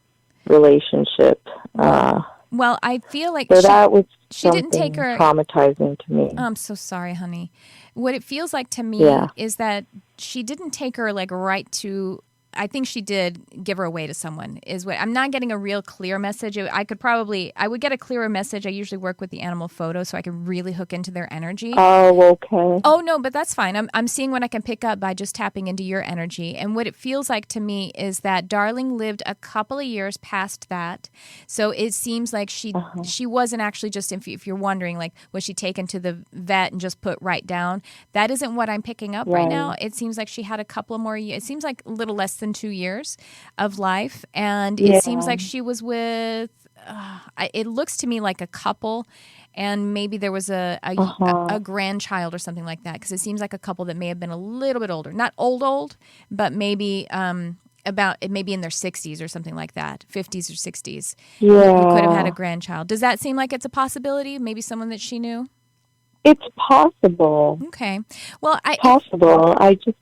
Speaker 3: relationship.
Speaker 1: Well, I feel like
Speaker 3: she
Speaker 1: didn't take her
Speaker 3: traumatizing to me.
Speaker 1: I'm so sorry, honey. What it feels like to me is that she didn't take her like right to. I think she did give her away to someone. Is what I'm not getting a real clear message. I would get a clearer message. I usually work with the animal photo, so I can really hook into their energy.
Speaker 3: Oh, okay.
Speaker 1: Oh no, but that's fine. I'm seeing what I can pick up by just tapping into your energy. And what it feels like to me is that Darling lived a couple of years past that. So it seems like she wasn't actually just, if you're wondering, like, was she taken to the vet and just put right down? That isn't what I'm picking up right now. It seems like she had a couple more years. It seems like a little less than 2 years of life, and it seems like she was with it looks to me like a couple, and maybe there was a grandchild or something like that, because it seems like a couple that may have been a little bit older, not old, but maybe maybe in their 60s or something like that, 50s or 60s. Who could have had a grandchild. Does that seem like it's a possibility? Maybe someone that she knew?
Speaker 3: It's possible.
Speaker 1: Okay. Well, I think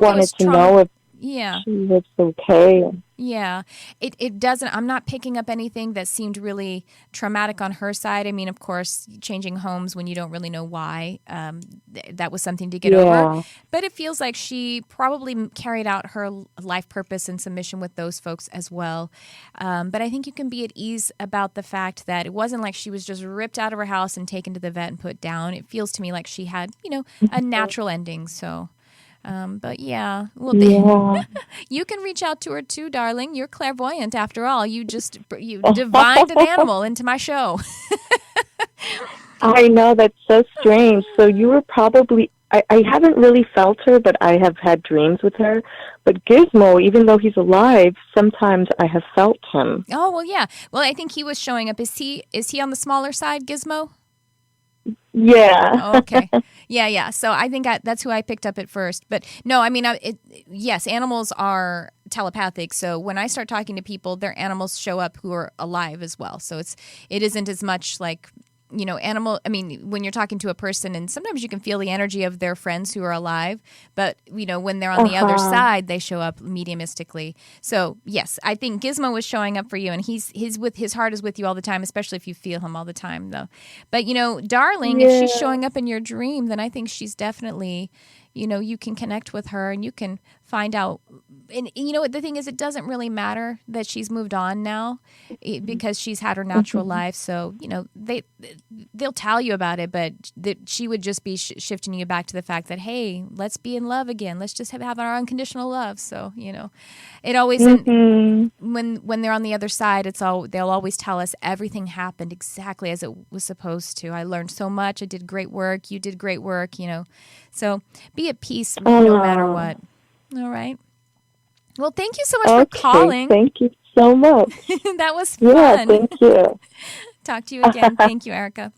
Speaker 3: wanted
Speaker 1: it was
Speaker 3: to know if
Speaker 1: yeah.
Speaker 3: she was okay.
Speaker 1: Yeah. It doesn't, I'm not picking up anything that seemed really traumatic on her side. I mean, of course, changing homes when you don't really know why, that was something to get over. But it feels like she probably carried out her life purpose and submission with those folks as well. But I think you can be at ease about the fact that it wasn't like she was just ripped out of her house and taken to the vet and put down. It feels to me like she had, a natural ending. So... but you can reach out to her too, darling. You're clairvoyant after all. You divined an animal into my show.
Speaker 3: I know, that's so strange. So you were probably, I haven't really felt her, but I have had dreams with her. But Gizmo, even though he's alive, sometimes I have felt him.
Speaker 1: Oh, well, yeah. Well, I think he was showing up. Is he on the smaller side, Gizmo?
Speaker 3: Yeah.
Speaker 1: Oh, okay. Yeah. So I think that's who I picked up at first. But no, I mean, yes, animals are telepathic. So when I start talking to people, their animals show up who are alive as well. So it isn't as much like, when you're talking to a person, and sometimes you can feel the energy of their friends who are alive, but, when they're on the other side, they show up mediumistically. So, yes, I think Gizmo was showing up for you, and his heart is with you all the time, especially if you feel him all the time, though. But, Darling, if she's showing up in your dream, then I think she's definitely... you can connect with her and you can find out. And the thing is, it doesn't really matter that she's moved on now because she's had her natural life. So, they'll tell you about it, but she would just be shifting you back to the fact that, hey, let's be in love again. Let's just have our unconditional love. So, it always, when they're on the other side, they'll always tell us everything happened exactly as it was supposed to. I learned so much. I did great work. You did great work, So be at peace no matter what. All right. Well, thank you so much for calling.
Speaker 3: Thank you so much.
Speaker 1: That was fun.
Speaker 3: Yeah, thank you.
Speaker 1: Talk to you again. Thank you, Erica.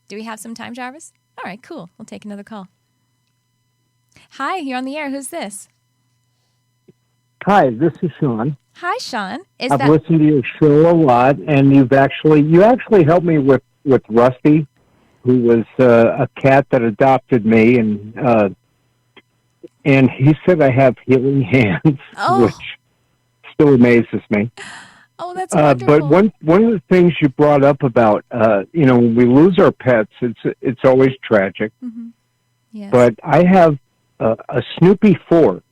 Speaker 1: Do we have some time, Jarvis? All right, cool. We'll take another call. Hi, you're on the air. Who's this?
Speaker 4: Hi, this is Sean.
Speaker 1: Hi, Sean.
Speaker 4: I've listened to your show a lot, and you actually helped me with Rusty, who was a cat that adopted me, and he said I have healing hands, which still amazes me.
Speaker 1: Oh, that's wonderful.
Speaker 4: But one of the things you brought up about, when we lose our pets, it's always tragic.
Speaker 1: Mm-hmm. Yes.
Speaker 4: But I have a Snoopy 4,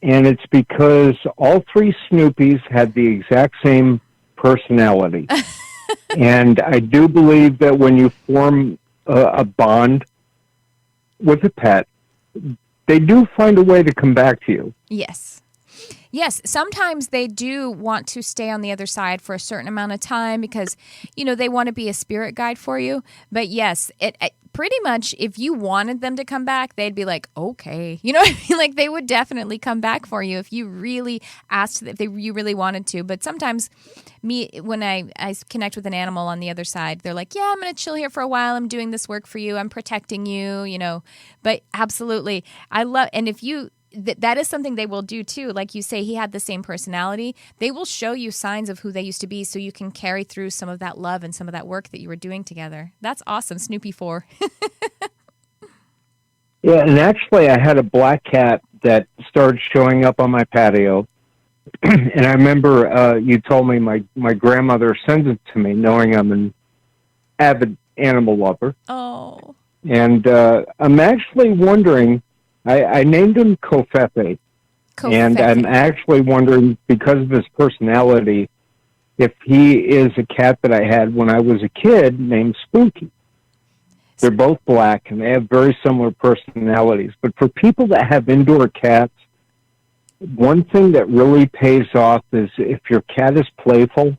Speaker 4: and it's because all 3 Snoopies had the exact same personality. And I do believe that when you form a bond with a pet, they do find a way to come back to you.
Speaker 1: Yes. Yes, sometimes they do want to stay on the other side for a certain amount of time because, they want to be a spirit guide for you. But yes, it pretty much, if you wanted them to come back, they'd be like, okay. You know what I mean? Like, they would definitely come back for you if you really asked, you really wanted to. But sometimes when I connect with an animal on the other side, they're like, yeah, I'm going to chill here for a while. I'm doing this work for you. I'm protecting you, But absolutely, I love, and if you... that is something they will do too. Like you say, he had the same personality. They will show you signs of who they used to be so you can carry through some of that love and some of that work that you were doing together. That's awesome, Snoopy 4.
Speaker 4: Yeah, and actually I had a black cat that started showing up on my patio. And I remember you told me my grandmother sends it to me knowing I'm an avid animal lover.
Speaker 1: Oh.
Speaker 4: And I'm actually wondering... I named him Kofefe, and I'm actually wondering, because of his personality, if he is a cat that I had when I was a kid named Spooky. They're both black, and they have very similar personalities. But for people that have indoor cats, one thing that really pays off is if your cat is playful,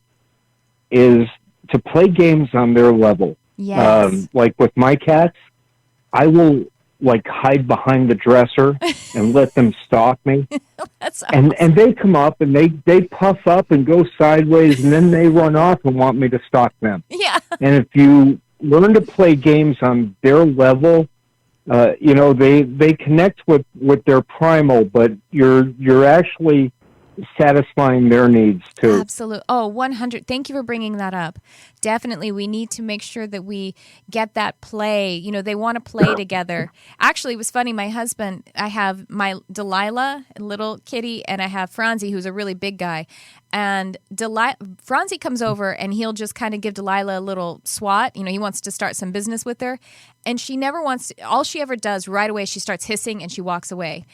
Speaker 4: is to play games on their level.
Speaker 1: Yes.
Speaker 4: Like with my cats, I will... hide behind the dresser and let them stalk me.
Speaker 1: That's awesome.
Speaker 4: And they come up and they puff up and go sideways, and then they run off and want me to stalk them.
Speaker 1: Yeah.
Speaker 4: And if you learn to play games on their level, they connect with their primal, but you're actually satisfying their needs too.
Speaker 1: Absolutely. Oh, 100. Thank you for bringing that up. Definitely, we need to make sure that we get that play. They want to play together. Actually, it was funny. My husband, I have my Delilah, a little kitty, and I have Franzi, who's a really big guy. And Franzi comes over, and he'll just kind of give Delilah a little swat. He wants to start some business with her. And she never wants to, all she ever does right away, she starts hissing and she walks away.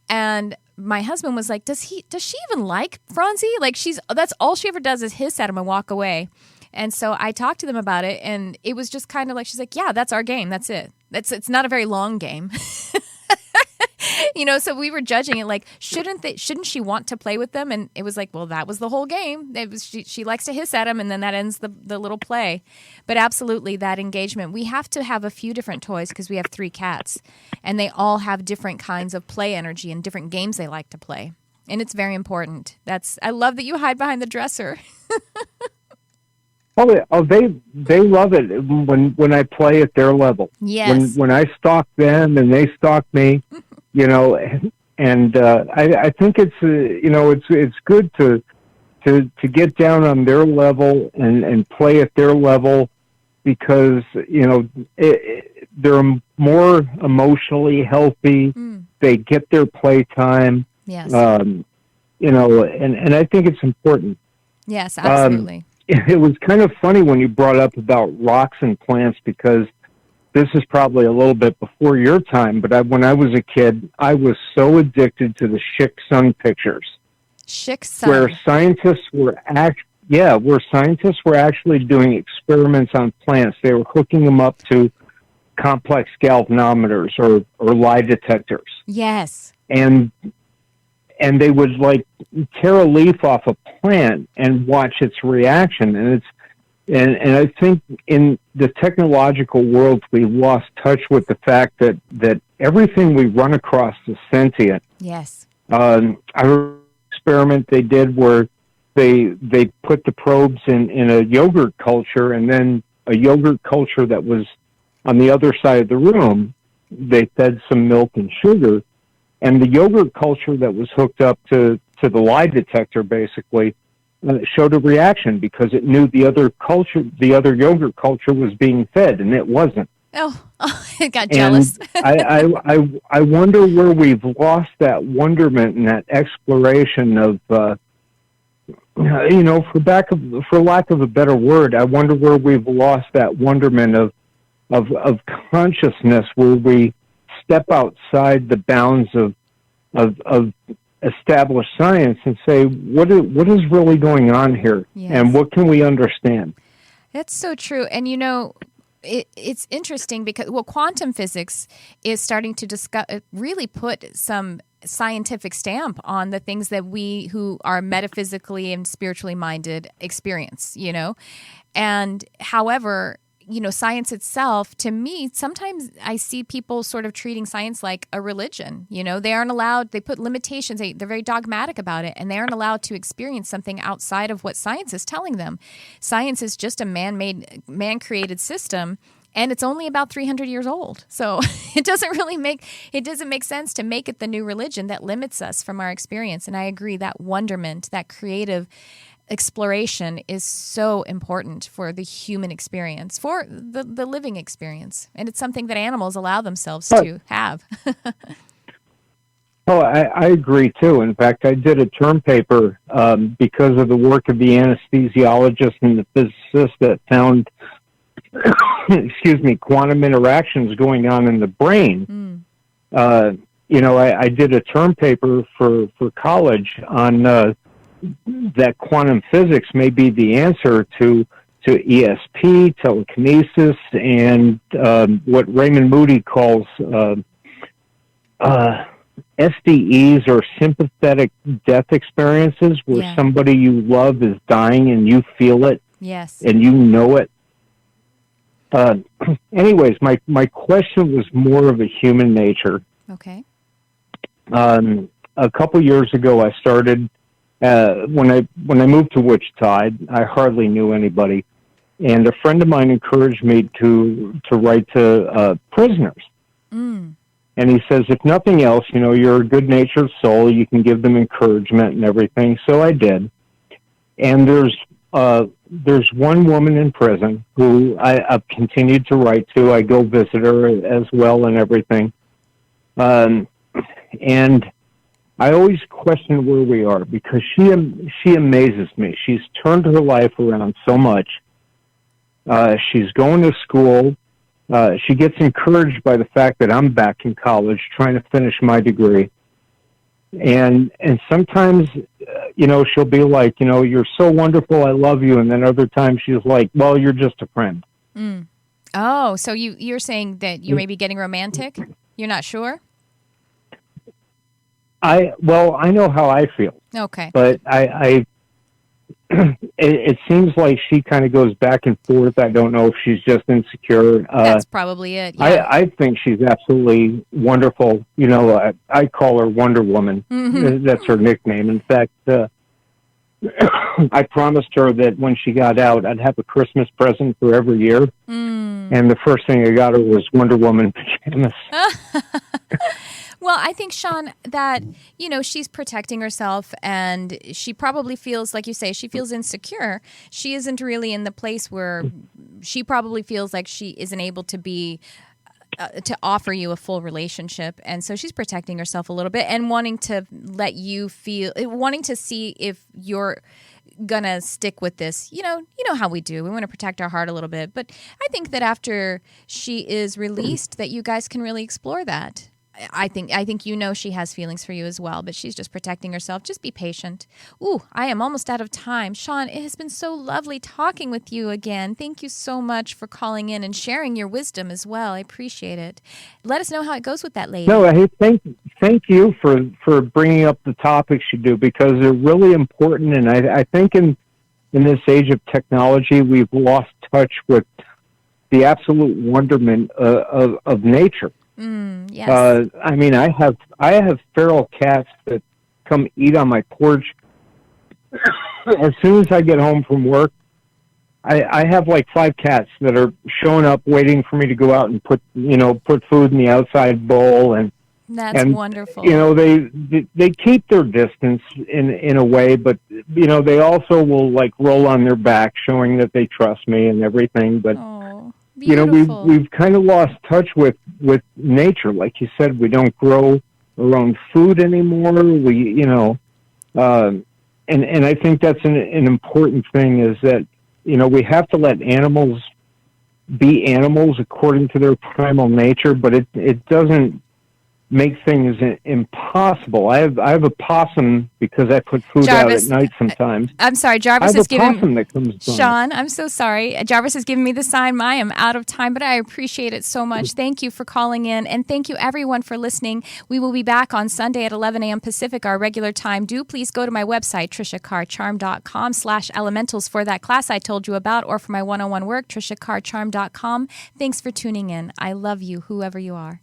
Speaker 1: And my husband was like, does she even like Franzi? Like, that's all she ever does is hiss at him and walk away. And so I talked to them about it, and it was just kind of like, she's like, yeah, that's our game. That's it. It's not a very long game. So we were judging it like, shouldn't she want to play with them? And it was like, well, that was the whole game. It was, she likes to hiss at him, and then that ends the little play. But absolutely, that engagement. We have to have a few different toys because we have 3 cats, and they all have different kinds of play energy and different games they like to play. And it's very important. I love that you hide behind the dresser.
Speaker 4: They love it when I play at their level.
Speaker 1: Yes.
Speaker 4: When I stalk them and they stalk me, and I think it's good to get down on their level and play at their level, because they're more emotionally healthy. They get their playtime.
Speaker 1: Yes.
Speaker 4: And I think it's important.
Speaker 1: Yes, absolutely.
Speaker 4: It was kind of funny when you brought up about rocks and plants, because this is probably a little bit before your time, but when I was a kid, I was so addicted to the Schick Sun pictures.
Speaker 1: Schick Sun.
Speaker 4: Where scientists were actually doing experiments on plants. They were hooking them up to complex galvanometers or lie detectors.
Speaker 1: Yes.
Speaker 4: And they would tear a leaf off a plant and watch its reaction. And I think in the technological world, we lost touch with the fact that everything we run across is sentient.
Speaker 1: Yes.
Speaker 4: Our experiment they did where they put the probes in a yogurt culture, and then a yogurt culture that was on the other side of the room, they fed some milk and sugar. And the yogurt culture that was hooked up to the lie detector basically showed a reaction because it knew the other yogurt culture was being fed, and it wasn't.
Speaker 1: Oh, it got jealous.
Speaker 4: I wonder where we've lost that wonderment and that exploration of, for lack of a better word, I wonder where we've lost that wonderment of consciousness, where we step outside the bounds of established science and say, what is really going on here?
Speaker 1: Yes.
Speaker 4: And what can we understand?
Speaker 1: That's so true. And it's interesting because, well, quantum physics is starting to really put some scientific stamp on the things that we who are metaphysically and spiritually minded experience, And however, science itself, to me, sometimes I see people sort of treating science like a religion. They aren't allowed, they put limitations, they're very dogmatic about it, and they aren't allowed to experience something outside of what science is telling them. Science is just a man-created system, and it's only about 300 years old. So it doesn't make sense to make it the new religion that limits us from our experience. And I agree, that wonderment, that creative exploration is so important for the human experience, for the living experience. And it's something that animals allow themselves to have.
Speaker 4: Oh, I agree, too. In fact, I did a term paper because of the work of the anesthesiologist and the physicist that found, quantum interactions going on in the brain. I did a term paper for college on that quantum physics may be the answer to ESP, telekinesis, and what Raymond Moody calls SDEs, or sympathetic death experiences, where somebody you love is dying and you feel it, and you know it. Anyways, my question was more of a human nature.
Speaker 1: Okay.
Speaker 4: A couple years ago, I started. When I moved to Wichita, I hardly knew anybody, and a friend of mine encouraged me to write to prisoners. And he says, if nothing else, you're a good-natured soul, you can give them encouragement and everything. So I did. And there's one woman in prison who I've continued to write to. I go visit her as well and everything. And I always question where we are, because she amazes me. She's turned her life around so much. She's going to school. She gets encouraged by the fact that I'm back in college trying to finish my degree. And sometimes, she'll be like, you're so wonderful, I love you. And then other times she's like, well, you're just a friend.
Speaker 1: Oh, so you're saying that you may be getting romantic? You're not sure?
Speaker 4: I know how I feel.
Speaker 1: Okay.
Speaker 4: But it seems like she kind of goes back and forth. I don't know if she's just insecure.
Speaker 1: That's probably it. Yeah.
Speaker 4: I think she's absolutely wonderful. I call her Wonder Woman. Mm-hmm. That's her nickname. In fact, I promised her that when she got out, I'd have a Christmas present for every year. And the first thing I got her was Wonder Woman pajamas.
Speaker 1: Well, I think, Sean, that, she's protecting herself, and she probably feels, like you say, she feels insecure. She isn't really in the place where she probably feels like she isn't able to be, to offer you a full relationship. And so she's protecting herself a little bit and wanting to let you feel, wanting to see if you're gonna stick with this. You know how we do. We want to protect our heart a little bit. But I think that after she is released, that you guys can really explore that. I think she has feelings for you as well, but she's just protecting herself. Just be patient. Ooh, I am almost out of time. Sean, it has been so lovely talking with you again. Thank you so much for calling in and sharing your wisdom as well. I appreciate it. Let us know how it goes with that lady.
Speaker 4: No, thank you for bringing up the topics you do, because they're really important. And I think in this age of technology, we've lost touch with the absolute wonderment of nature.
Speaker 1: Yes.
Speaker 4: I have feral cats that come eat on my porch. As soon as I get home from work, I have like 5 cats that are showing up waiting for me to go out and put food in the outside bowl, and
Speaker 1: that's wonderful.
Speaker 4: They keep their distance in a way, but they also will like roll on their back, showing that they trust me and everything. But
Speaker 1: beautiful.
Speaker 4: we've kind of lost touch with nature. Like you said, we don't grow our own food anymore. And I think that's an important thing, is that, we have to let animals be animals according to their primal nature, but it doesn't make things impossible. I have a possum because I put food
Speaker 1: Jarvis,
Speaker 4: out at night sometimes.
Speaker 1: I'm sorry, Jarvis
Speaker 4: is giving that comes
Speaker 1: Sean, I'm so sorry. Jarvis has given me the sign. I am out of time, but I appreciate it so much. Thank you for calling in, and thank you everyone for listening. We will be back on Sunday at 11 a.m. Pacific, our regular time. Do please go to my website, triciacarcharm.com/elementals for that class I told you about, or for my one-on-one work, triciacarcharm.com. Thanks for tuning in. I love you, whoever you are.